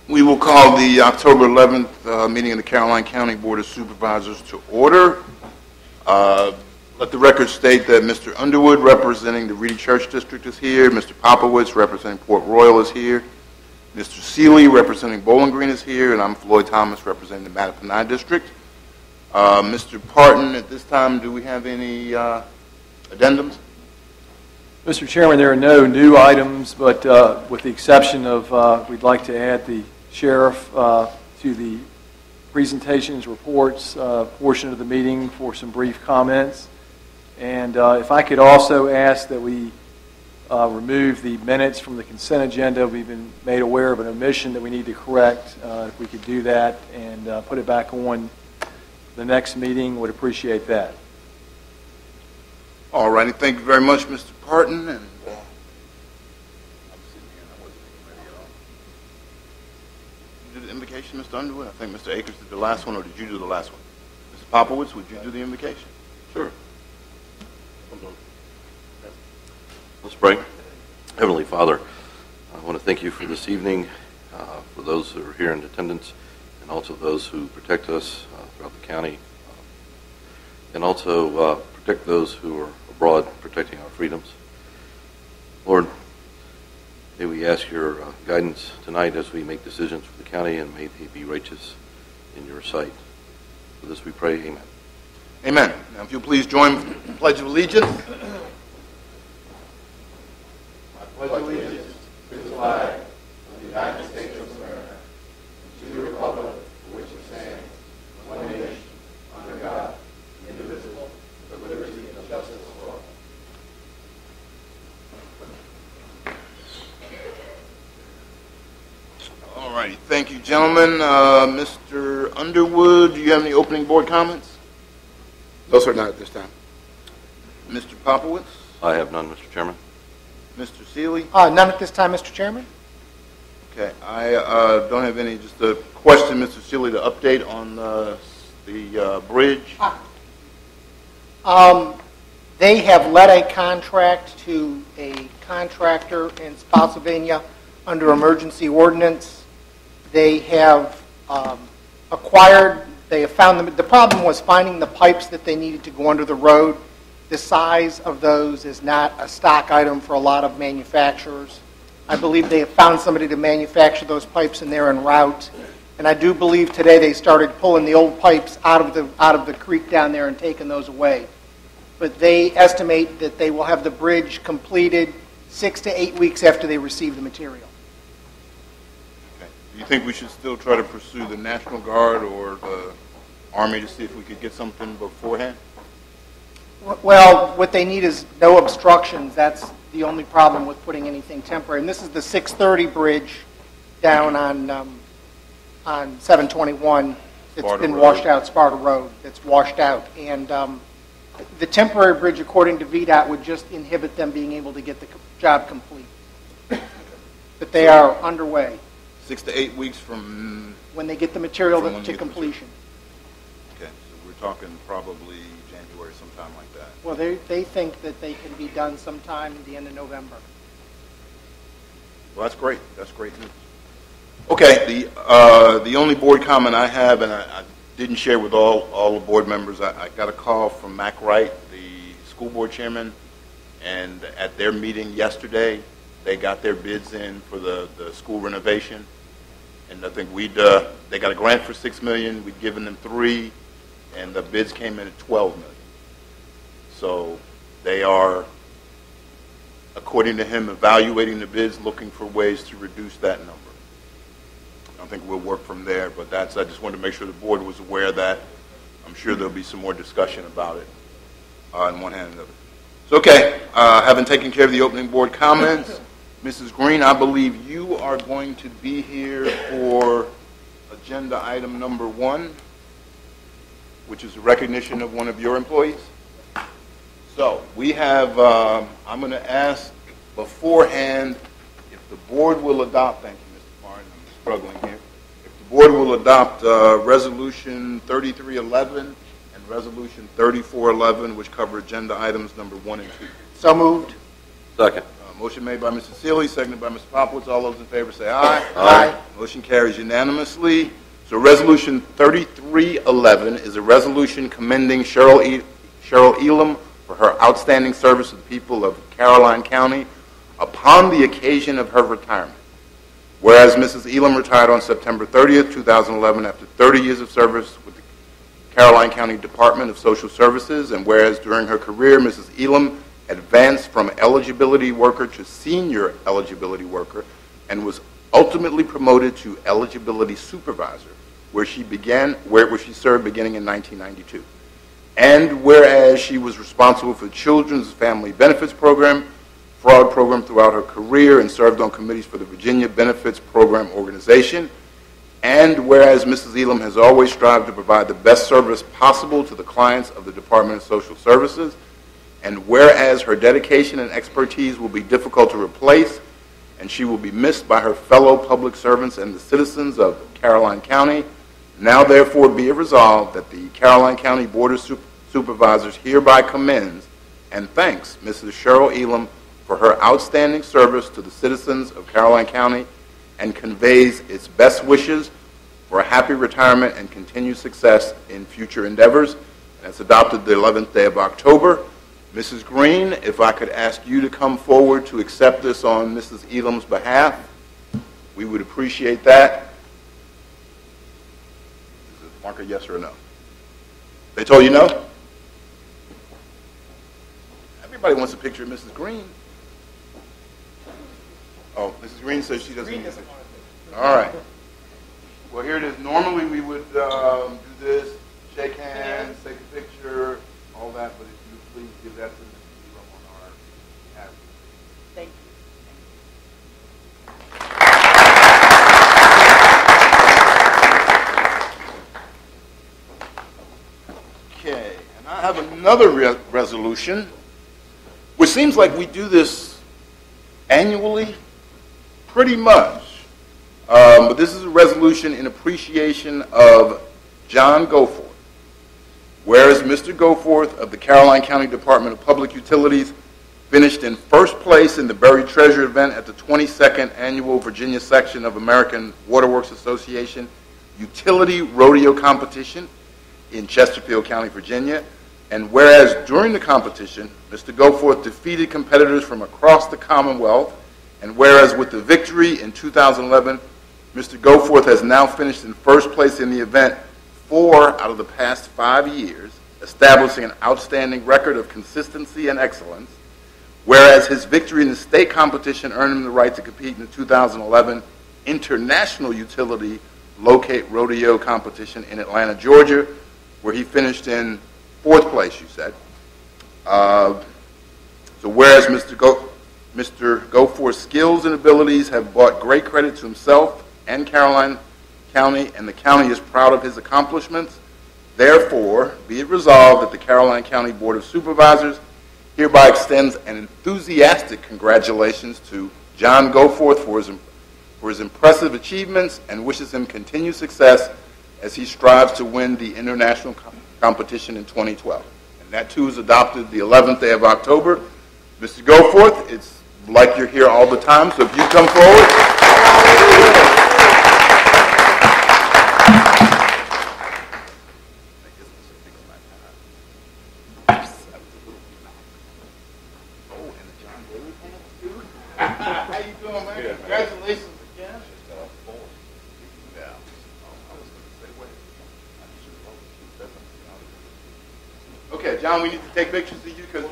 We will call the October 11th meeting of the Caroline County Board of Supervisors to order. Let the record state that Mr. Underwood, representing the Reedy Church District, is here. Mr. Popowitz, representing Port Royal, is here. Mr. Seeley, representing Bowling Green, is here. And I'm Floyd Thomas, representing the Mattaponi District. Mr. Parton, at this time, do we have any addendums? Mr. Chairman, there are no new items, but with the exception of we'd like to add the sheriff to the presentations, reports portion of the meeting for some brief comments. And if I could also ask that we remove the minutes from the consent agenda. We've been made aware of an omission that we need to correct. If we could do that and put it back on the next meeting, would appreciate that. All righty. Thank you very much, Mr. Parton. And I'm sitting here and I wasn't even ready at all. You did the invocation, Mr. Underwood? I think Mr. Akers did the last one, or did you do the last one? Mr. Popowitz, would you do the invocation? Sure. Let's pray. Heavenly Father, I want to thank you for this evening, for those who are here in attendance, and also those who protect us throughout the county, and also protect those who are abroad, protecting our freedoms. Lord, may we ask your guidance tonight as we make decisions for the county, and may they be righteous in your sight. For this we pray, amen. Amen. Now, if you'll please join me in the Pledge of Allegiance. I pledge allegiance to the flag of the United States of America, and to the republic for which it stands, one nation, under God, indivisible, with liberty and justice for all. All righty. Thank you, gentlemen. Mr. Underwood, do you have any opening board comments? No, sir, not at this time. Mr. Popowitz? I have none, Mr. Chairman. Mr. Seeley? None at this time, Mr. Chairman. Okay. I don't have any. Just a question, Mr. Seeley, to update on the bridge. They have let a contract to a contractor in Spotsylvania under emergency ordinance. They have acquired, they have found the problem was finding the pipes that they needed to go under the road. The size of those is not a stock item for a lot of manufacturers. I believe they have found somebody to manufacture those pipes, and they're en route. And I do believe today they started pulling the old pipes out of the creek down there and taking those away. But they estimate that they will have the bridge completed 6 to 8 weeks after they receive the material. Okay. Do you think we should still try to pursue the National Guard or the Army to see if we could get something beforehand? Well, what they need is no obstructions. That's the only problem with putting anything temporary. And this is the 630 bridge down on 721. It's been washed out, Sparta Road. It's washed out. And the temporary bridge, according to VDOT, would just inhibit them being able to get the job complete. But they are underway. 6 to 8 weeks from when they get the material to completion. Okay, so we're talking probably January, sometime like that. Well, they think that they can be done sometime at the end of November. Well, that's great. That's great news. Okay, the only board comment I have, and I didn't share with all the board members, I got a call from Mac Wright, the school board chairman, and at their meeting yesterday, they got their bids in for the school renovation. And I think they got a grant for $6 million. We'd given them $3 million, and the bids came in at $12 million. So they are, according to him, evaluating the bids, looking for ways to reduce that number. I think we'll work from there, but I just wanted to make sure the board was aware of that. I'm sure there'll be some more discussion about it on one hand and another. So, okay, having taken care of the opening board comments, Mrs. Green, I believe you are going to be here for agenda item number 1, which is a recognition of one of your employees. So we have, I'm going to ask beforehand if the board will adopt, thank you, Mr. Martin, I'm struggling here, if the board will adopt Resolution 3311 and Resolution 3411, which cover agenda items number 1 and 2. So moved. Second. Motion made by Mr. Seeley, seconded by Mr. Popowitz. All those in favor say aye. Aye. Motion carries unanimously. So Resolution 3311 is a resolution commending Cheryl Elam for her outstanding service to the people of Caroline County upon the occasion of her retirement. Whereas Mrs. Elam retired on September 30th, 2011 after 30 years of service with the Caroline County Department of Social Services, and whereas during her career Mrs. Elam advanced from eligibility worker to senior eligibility worker and was ultimately promoted to eligibility supervisor, where she served beginning in 1992. And whereas she was responsible for the Children's Family Benefits Program, fraud program throughout her career and served on committees for the Virginia Benefits Program Organization, and whereas Mrs. Elam has always strived to provide the best service possible to the clients of the Department of Social Services, and whereas her dedication and expertise will be difficult to replace, and she will be missed by her fellow public servants and the citizens of Caroline County, now therefore be it resolved that the Caroline County Board of Supervisors hereby commends and thanks Mrs. Cheryl Elam for her outstanding service to the citizens of Caroline County and conveys its best wishes for a happy retirement and continued success in future endeavors. And it's adopted the 11th day of October. Mrs. Green, if I could ask you to come forward to accept this on Mrs. Elam's behalf, we would appreciate that. Is it mark a yes or a no? They told you no? Everybody wants a picture of Mrs. Green. Oh, Mrs. Green says she doesn't need a picture. All right. Well, here it is. Normally we would do this, shake hands, take a picture, all that, but if you would please give that to Mrs. Elam on our behalf. Thank you. Okay, and I have another resolution, which seems like we do this annually, pretty much. But this is a resolution in appreciation of John Goforth. Whereas Mr. Goforth of the Caroline County Department of Public Utilities finished in first place in the Buried Treasure event at the 22nd Annual Virginia Section of American Waterworks Association Utility Rodeo Competition in Chesterfield County, Virginia. And whereas during the competition, Mr. Goforth defeated competitors from across the Commonwealth, and whereas with the victory in 2011, Mr. Goforth has now finished in first place in the event 4 out of the past 5 years, establishing an outstanding record of consistency and excellence, whereas his victory in the state competition earned him the right to compete in the 2011 International Utility Locate Rodeo Competition in Atlanta, Georgia, where he finished in 4th place, you said. So whereas Mr. Goforth's skills and abilities have brought great credit to himself and Caroline County, and the county is proud of his accomplishments, therefore, be it resolved that the Caroline County Board of Supervisors hereby extends an enthusiastic congratulations to John Goforth for his impressive achievements and wishes him continued success as he strives to win the international competition in 2012. And that too is adopted the 11th day of October. Mr. Goforth, it's like you're here all the time, so if you come forward. How you doing, man? Yeah, congratulations again. Yeah. I was going to say, wait. Okay, John, we need to take pictures of you because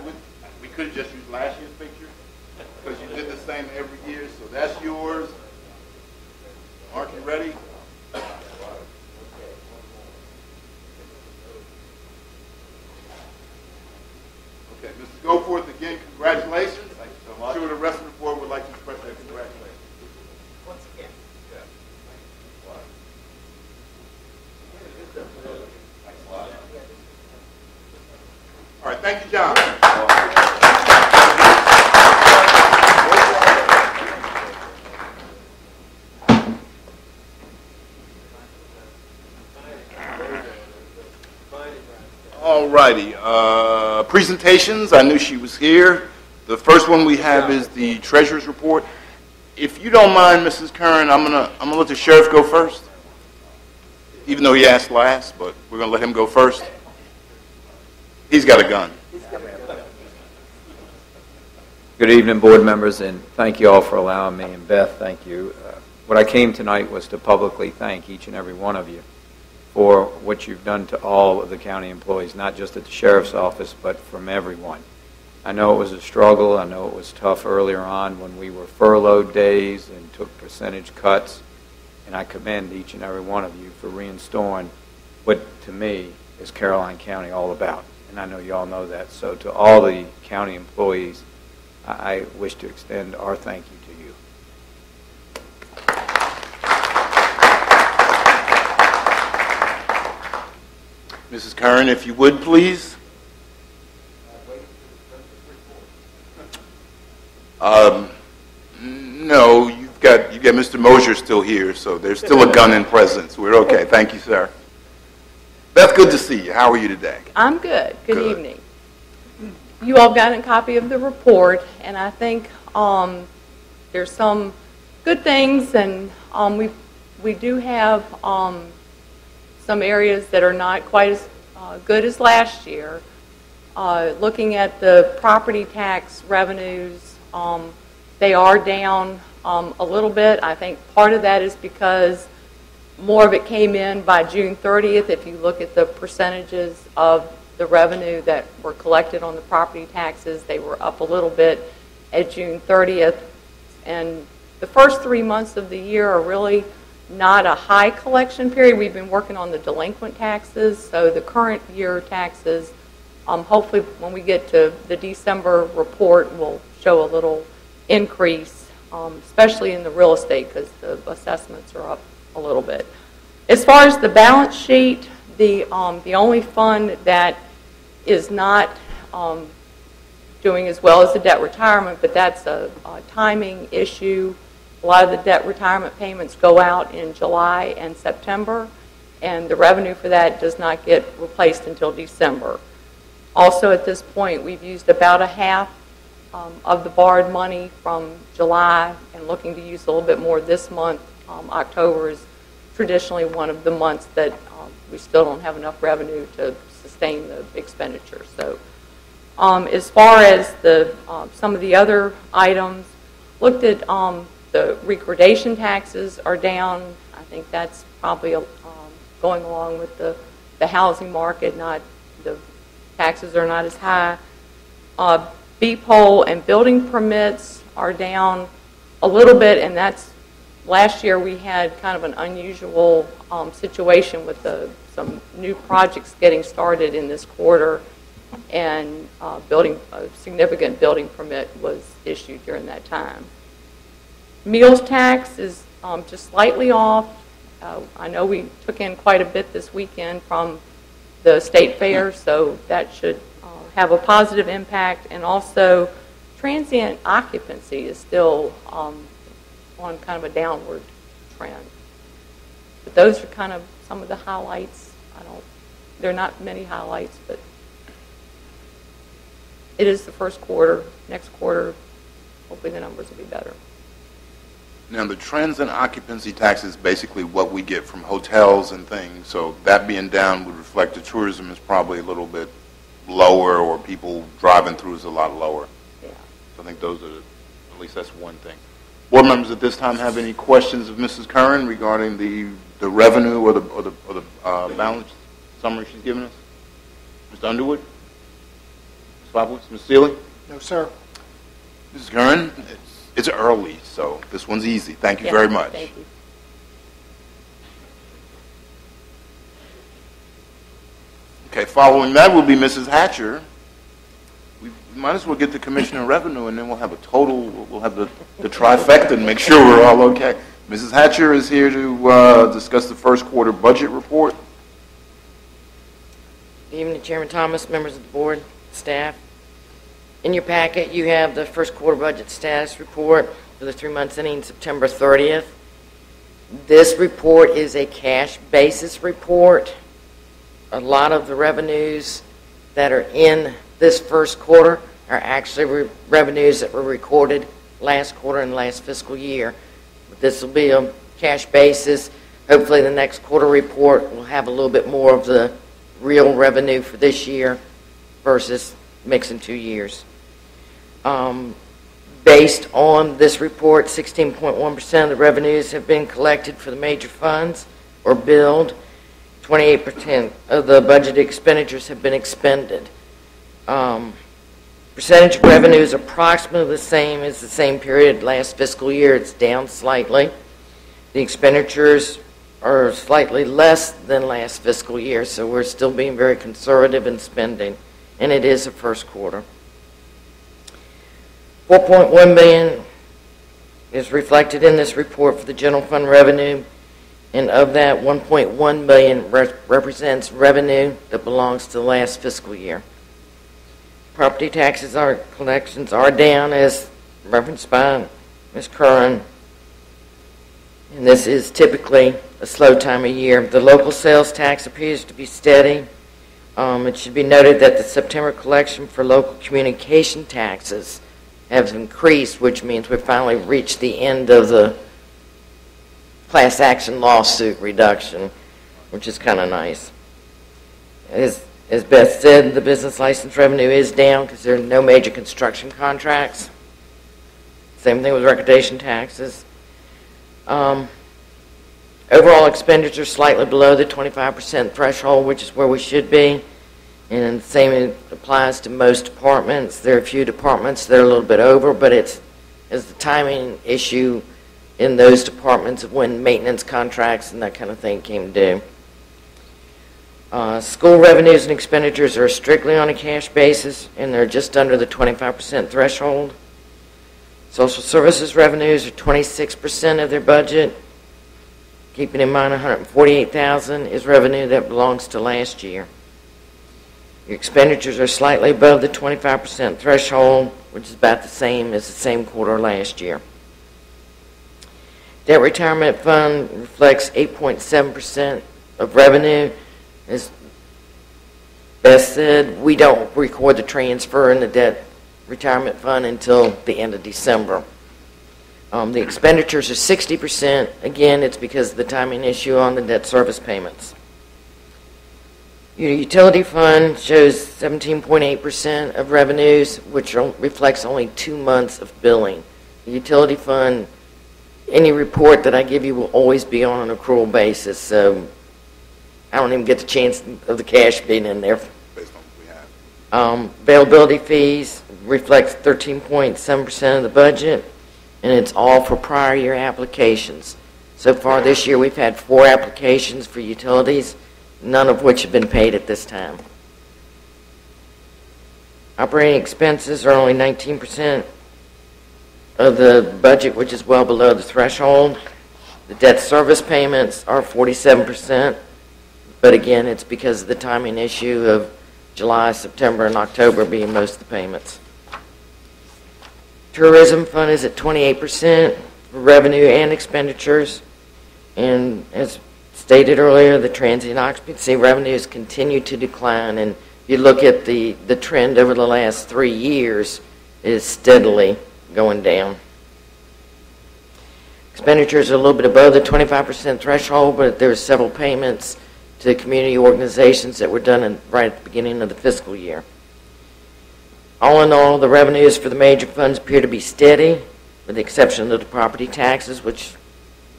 we could have just used last year's picture because you did the same every year. So that's yours. Mark, you ready? Okay, Mr. Goforth, again, congratulations. Thank you so much. I'm sure the rest of the board would like to express their congratulations. Once again. Yeah. All right, thank you, John. All righty. Presentations, I knew she was here. The first one we have is the treasurer's report. If you don't mind, Mrs. Kern, I'm gonna let the sheriff go first, even though he asked last, but we're gonna let him go first. He's got a gun. Good evening, board members, and thank you all for allowing me. And Beth, thank you. What I came tonight was to publicly thank each and every one of you for what you've done to all of the county employees, not just at the sheriff's office, but from everyone. I know it was a struggle. I know it was tough earlier on when we were furloughed days and took percentage cuts, and I commend each and every one of you for reinstalling what, to me, is Caroline County all about. And I know you all know that. So to all the county employees, I wish to extend our thank you to you. Mrs. Kern, if you would, please. No, you've got Mr. Mosier still here, so there's still a gun in presence. We're okay. Thank you, sir. Beth, good to see you. How are you today? I'm good. Good evening. You all got a copy of the report, and I think there's some good things, and we do have some areas that are not quite as good as last year. Looking at the property tax revenues, they are down a little bit. I think part of that is because more of it came in by June 30th. If you look at the percentages of the revenue that were collected on the property taxes, they were up a little bit at June 30th. And the first 3 months of the year are really not a high collection period. We've been working on the delinquent taxes, so the current year taxes, hopefully when we get to the December report, will show a little increase, especially in the real estate because the assessments are up a little bit. As far as the balance sheet, the only fund that is not doing as well as the debt retirement, but that's a timing issue. A lot of the debt retirement payments go out in July and September, and the revenue for that does not get replaced until December. Also, at this point, we've used about a half of the borrowed money from July and looking to use a little bit more this month. October is traditionally one of the months that we still don't have enough revenue to sustain the expenditure. So as far as the some of the other items, looked at the recordation taxes are down. I think that's probably going along with the housing market. Not the taxes are not as high. B-poll and building permits are down a little bit, and that's last year we had kind of an unusual situation with some new projects getting started in this quarter, and a significant building permit was issued during that time. Meals tax is just slightly off. I know we took in quite a bit this weekend from the state fair, so that should have a positive impact. And also, transient occupancy is still on kind of a downward trend. But those are kind of some of the highlights. There are not many highlights, but it is the first quarter. Next quarter, hopefully the numbers will be better. Now, the trends in occupancy tax is basically what we get from hotels and things, so that being down would reflect the tourism is probably a little bit lower, or people driving through is a lot lower. Yeah. So I think those are, at least that's one thing. Board members at this time have any questions of Mrs. Curran regarding the revenue or the balance summary she's given us? Mr. Underwood? Ms. Fabulous? Ms. Seeley? No, sir. Mrs. Curran, it's early, so this one's easy. Thank you very much. Thank you. Okay, following that will be Mrs. Hatcher. We might as well get the Commissioner of Revenue, and then we'll have a total, we'll have the trifecta and make sure we're all okay. Mrs. Hatcher is here to discuss the first quarter budget report. Good evening, Chairman Thomas, members of the board, staff. In your packet, you have the first quarter budget status report for the 3 months ending September 30th. This report is a cash basis report. A lot of the revenues that are in this first quarter are actually revenues that were recorded last quarter and last fiscal year. But this will be a cash basis. Hopefully the next quarter report will have a little bit more of the real revenue for this year versus mixing 2 years. Based on this report, 16.1% of the revenues have been collected for the major funds or billed. 28% of the budget expenditures have been expended. Percentage of revenue is approximately the same as the same period last fiscal year. It's down slightly. The expenditures are slightly less than last fiscal year, so we're still being very conservative in spending, and it is the first quarter. $4.1 million is reflected in this report for the general fund revenue, and of that, $1.1 million represents revenue that belongs to the last fiscal year. Property taxes collections are down, as referenced by Ms. Curran, and this is typically a slow time of year. The local sales tax appears to be steady. It should be noted that the September collection for local communication taxes has increased, which means we've finally reached the end of the class action lawsuit reduction, which is kind of nice. As Beth said, the business license revenue is down because there are no major construction contracts. Same thing with recordation taxes. Overall expenditures slightly below the 25% threshold, which is where we should be. And the same applies to most departments. There are a few departments that are a little bit over, but it's the timing issue in those departments of when maintenance contracts and that kind of thing came due. School revenues and expenditures are strictly on a cash basis, and they're just under the 25% threshold. Social services revenues are 26% of their budget. Keeping in mind $148,000 is revenue that belongs to last year. Your expenditures are slightly above the 25% threshold, which is about the same as the same quarter last year. Debt retirement fund reflects 8.7% of revenue. As Beth said, we don't record the transfer in the debt retirement fund until the end of December. The expenditures are 60%. Again, it's because of the timing issue on the debt service payments. Your utility fund shows 17.8% of revenues, which reflects only 2 months of billing. The utility fund, any report that I give you will always be on an accrual basis, so I don't even get the chance of the cash being in there. Based on what we have. Availability fees reflects 13.7% of the budget, and it's all for prior year applications. So far this year, we've had 4 applications for utilities, none of which have been paid at this time. Operating expenses are only 19% of the budget, which is well below the threshold. The debt service payments are 47%, but again, it's because of the timing issue of July, September, and October being most of the payments. Tourism fund is at 28% for revenue and expenditures, and as stated earlier, the transient occupancy revenues continue to decline, and if you look at the trend over the last 3 years, it is steadily going down. Expenditures are a little bit above the 25% threshold, but there are several payments to community organizations that were done right at the beginning of the fiscal year. All in all, the revenues for the major funds appear to be steady, with the exception of the property taxes, which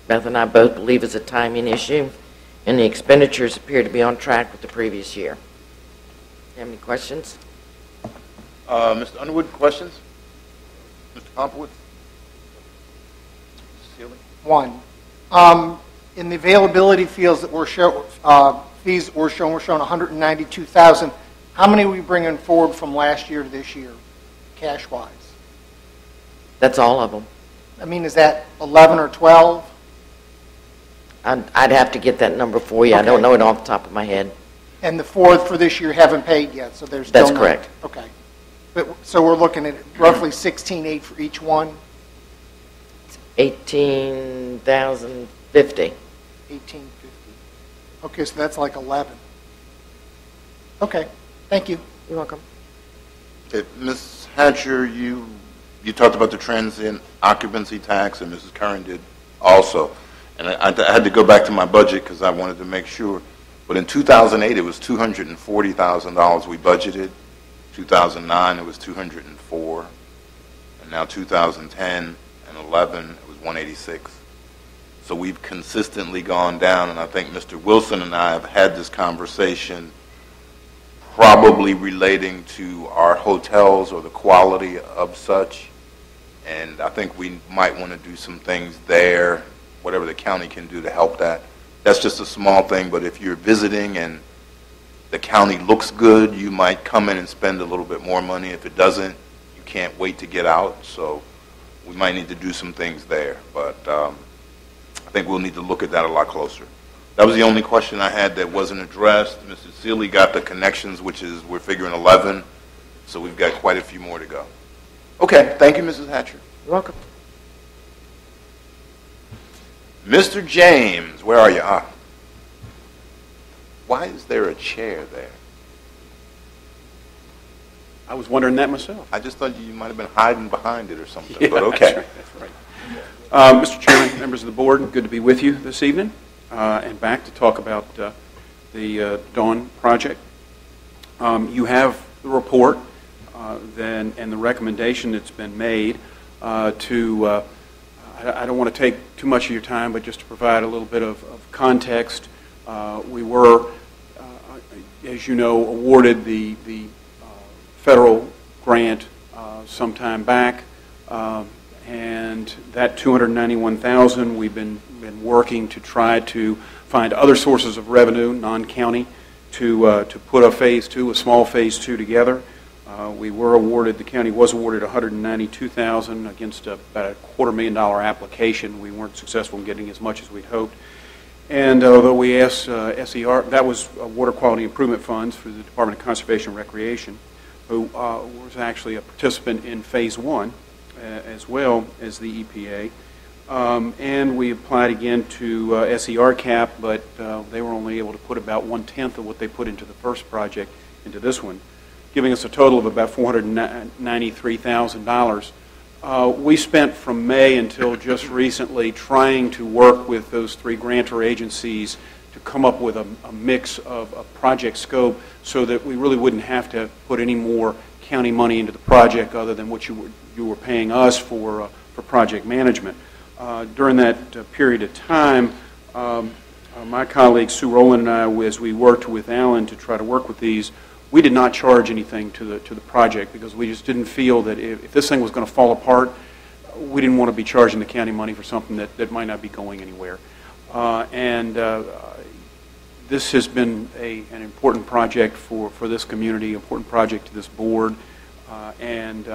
Beth and I both believe is a timing issue, and the expenditures appear to be on track with the previous year. Have any questions? Mr. Underwood, questions? Mr. Pompowitz? Mr. Seeley? One. In the availability fees that were shown, we're showing $192,000. How many are we bringing forward from last year to this year, cash-wise? That's all of them. I mean, is that 11 or 12? I'd have to get that number for you. Okay. I don't know it off the top of my head. And the 4th for this year haven't paid yet, so there's still That's correct. Okay. So we're looking at roughly 16.8 for each one? 18,050. 18.50. Okay, so that's like 11. Okay, thank you. You're welcome. Okay, Ms. Hatcher, you talked about the transient occupancy tax, and Mrs. Curran did also. And I had to go back to my budget because I wanted to make sure. But in 2008, it was $240,000 we budgeted. 2009, it was 204, and now 2010 and 11, it was 186. So we've consistently gone down, and I think Mr. Wilson and I have had this conversation probably relating to our hotels or the quality of such, and I think we might want to do some things there, whatever the county can do to help that. That's just a small thing, but if you're visiting and the county looks good, you might come in and spend a little bit more money. If it doesn't, you can't wait to get out, so we might need to do some things there, but I think we'll need to look at that a lot closer. That was the only question I had that wasn't addressed. Mr. Seeley got the connections, which is, we're figuring 11, so we've got quite a few more to go. Okay, thank you, Mrs. Hatcher. You're welcome. Mr. James, where are you? Why is there a chair there? I was wondering that myself. I just thought you might have been hiding behind it or something, Yeah, but okay. That's right. Mr. Chairman, members of the board, good to be with you this evening and back to talk about the Dawn project. You have the report and the recommendation that's been made to, I don't want to take too much of your time, but just to provide a little bit of context. We were, as you know, awarded the federal grant some time back, and that $291,000 we've been working to try to find other sources of revenue, non-county, to put a phase two, a small phase two together. We were awarded, the county was awarded $192,000 against about a $250,000 application. We weren't successful in getting as much as we'd hoped. And although we asked SER, that was Water Quality Improvement Funds for the Department of Conservation and Recreation, who was actually a participant in phase one as well as the EPA. And we applied again to SER cap, but they were only able to put about 1/10 of what they put into the first project into this one, giving us a total of about $493,000. We spent from May until just recently trying to work with those three grantor agencies to come up with a mix of a project scope so that we really wouldn't have to put any more county money into the project other than what you were paying us for project management. During that period of time, my colleague Sue Rowland and I, as we worked with Alan to try to work with these, we did not charge anything to the project because we just didn't feel that if this thing was going to fall apart, we didn't want to be charging the county money for something that might not be going anywhere. This has been an important project for this community, important project to this board, and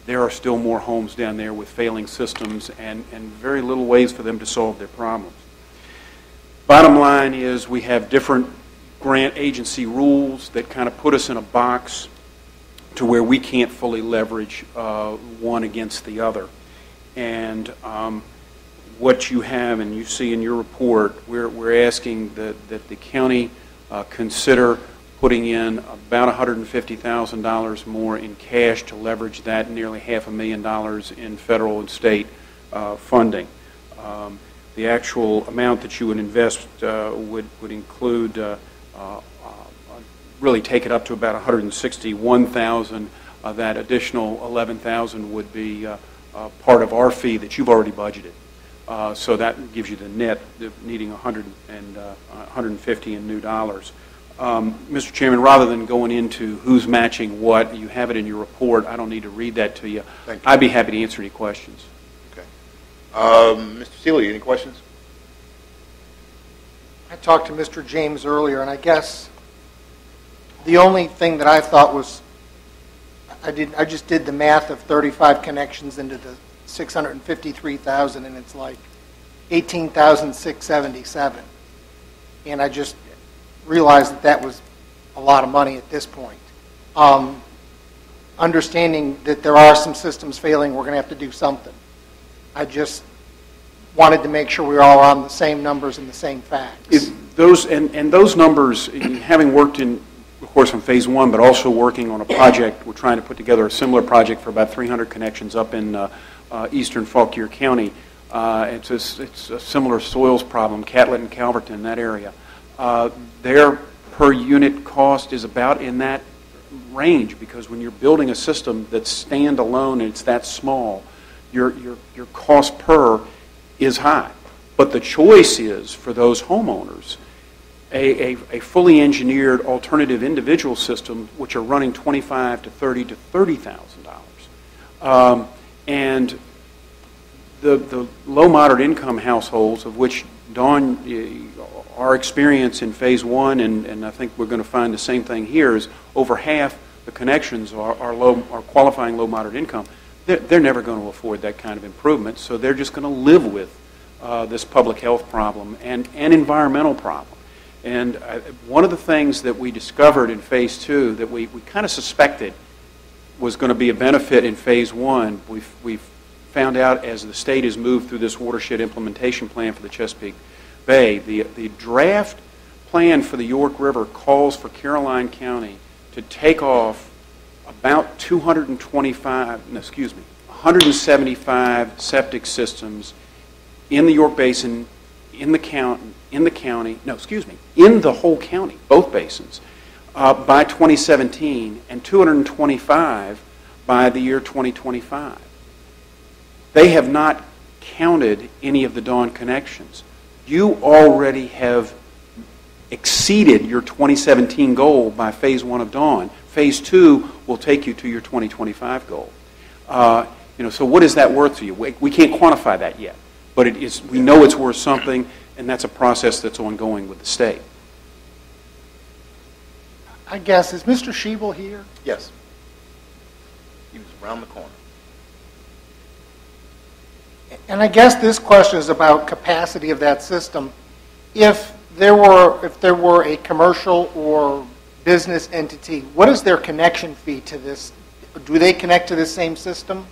there are still more homes down there with failing systems and very little ways for them to solve their problems. Bottom line is we have different grant agency rules that kind of put us in a box to where we can't fully leverage one against the other. And what you have and you see in your report, we're asking that the county consider putting in about $150,000 more in cash to leverage that nearly $500,000 in federal and state funding. The actual amount that you would invest would include really take it up to about $161,000. That additional $11,000 would be part of our fee that you've already budgeted. So that gives you the net needing $150 in new dollars. Mr. Chairman, rather than going into who's matching what, you have it in your report. I don't need to read that to you. Thank you. I'd be happy to answer any questions. Okay. Mr. Seeley, any questions? I talked to Mr. James earlier, and I guess the only thing that I thought was, I just did the math of 35 connections into the 653,000, and it's like 18,677, and I just realized that was a lot of money at this point. Understanding that there are some systems failing, we're going to have to do something. I just wanted to make sure we were all on the same numbers and the same facts. Those numbers, having worked in course, on Phase 1, but also working on a project. We're trying to put together a similar project for about 300 connections up in eastern Fauquier County. It's a similar soils problem, Catlett and Calverton, that area. Their per unit cost is about in that range, because when you're building a system that's standalone and it's that small, your cost per is high. But the choice is for those homeowners a fully engineered alternative individual system, which are running $25,000 to $30,000 to $30,000. And the low moderate income households, of which Dawn, our experience in Phase 1, and I think we're going to find the same thing here, is over half the connections are qualifying low moderate income. They're never going to afford that kind of improvement, so they're just going to live with this public health problem and environmental problem. And one of the things that we discovered in Phase 2 that we kind of suspected was going to be a benefit in Phase 1, we've found out as the state has moved through this watershed implementation plan for the Chesapeake Bay, the draft plan for the York River calls for Caroline County to take off about 175 septic systems in the York Basin, in the whole county, both basins, by 2017, and 225 by the year 2025. They have not counted any of the Dawn connections. You already have exceeded your 2017 goal by Phase 1 of Dawn. Phase 2 will take you to your 2025 goal. So what is that worth to you? We can't quantify that yet, but it is. We know it's worth something, and that's a process that's ongoing with the state. I guess, is Mr. Schiebel here? Yes. He was around the corner. And I guess this question is about capacity of that system. If there were a commercial or business entity, what is their connection fee to this? Do they connect to the same system?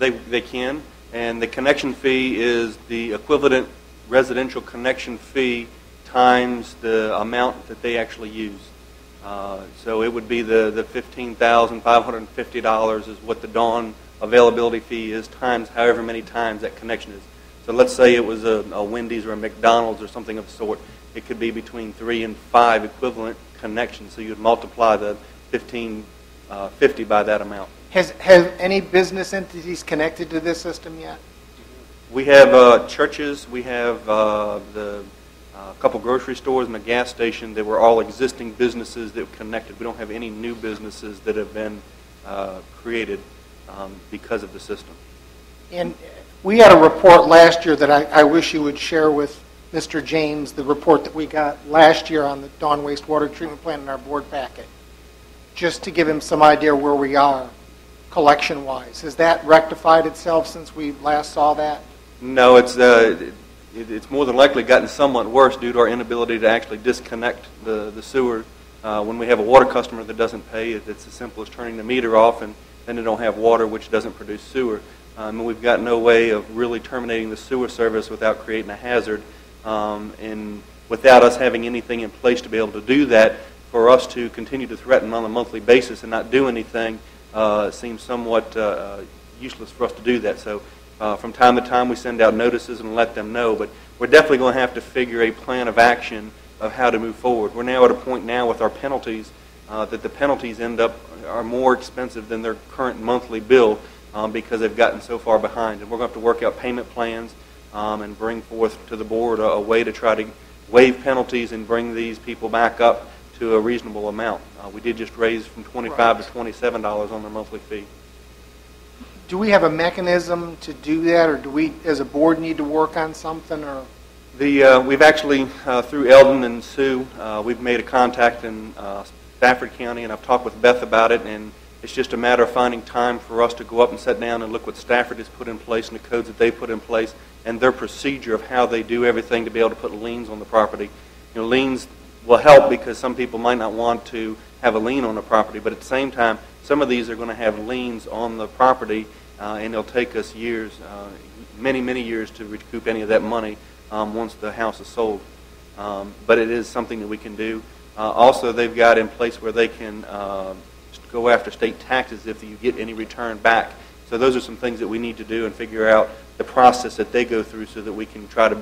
They can, and the connection fee is the equivalent residential connection fee times the amount that they actually use. So it would be the $15,550 is what the Dawn availability fee is, times however many times that connection is. So let's say it was a Wendy's or a McDonald's or something of the sort. It could be between 3 and 5 equivalent connections. So you'd multiply the $15.50 by that amount. Has any business entities connected to this system yet? We have churches. We have a couple grocery stores and a gas station that were all existing businesses that connected. We don't have any new businesses that have been created because of the system. And we had a report last year that I wish you would share with Mr. James, the report that we got last year on the Dawn wastewater treatment plant in our board packet, just to give him some idea where we are collection-wise. Has that rectified itself since we last saw that? No, it's more than likely gotten somewhat worse due to our inability to actually disconnect the sewer. When we have a water customer that doesn't pay, it's as simple as turning the meter off, and then they don't have water, which doesn't produce sewer. And we've got no way of really terminating the sewer service without creating a hazard, and without us having anything in place to be able to do that. For us to continue to threaten on a monthly basis and not do anything seems somewhat useless for us to do that. So from time to time we send out notices and let them know, but we're definitely going to have to figure a plan of action of how to move forward. We're now at a point now with our penalties that the penalties are more expensive than their current monthly bill because they've gotten so far behind. And we're going to have to work out payment plans and bring forth to the board a way to try to waive penalties and bring these people back up to a reasonable amount. We did just raise from $25 to $27 on their monthly fee. Do we have a mechanism to do that, or do we, as a board, need to work on something? Or we've actually, through Eldon and Sue, we've made a contact in Stafford County, and I've talked with Beth about it, and it's just a matter of finding time for us to go up and sit down and look what Stafford has put in place and the codes that they put in place and their procedure of how they do everything to be able to put liens on the property. Liens will help because some people might not want to have a lien on the property, but at the same time, some of these are going to have liens on the property, and it'll take us years, many, many years to recoup any of that money once the house is sold. But it is something that we can do. Also, they've got in place where they can go after state taxes if you get any return back. So those are some things that we need to do and figure out the process that they go through so that we can try to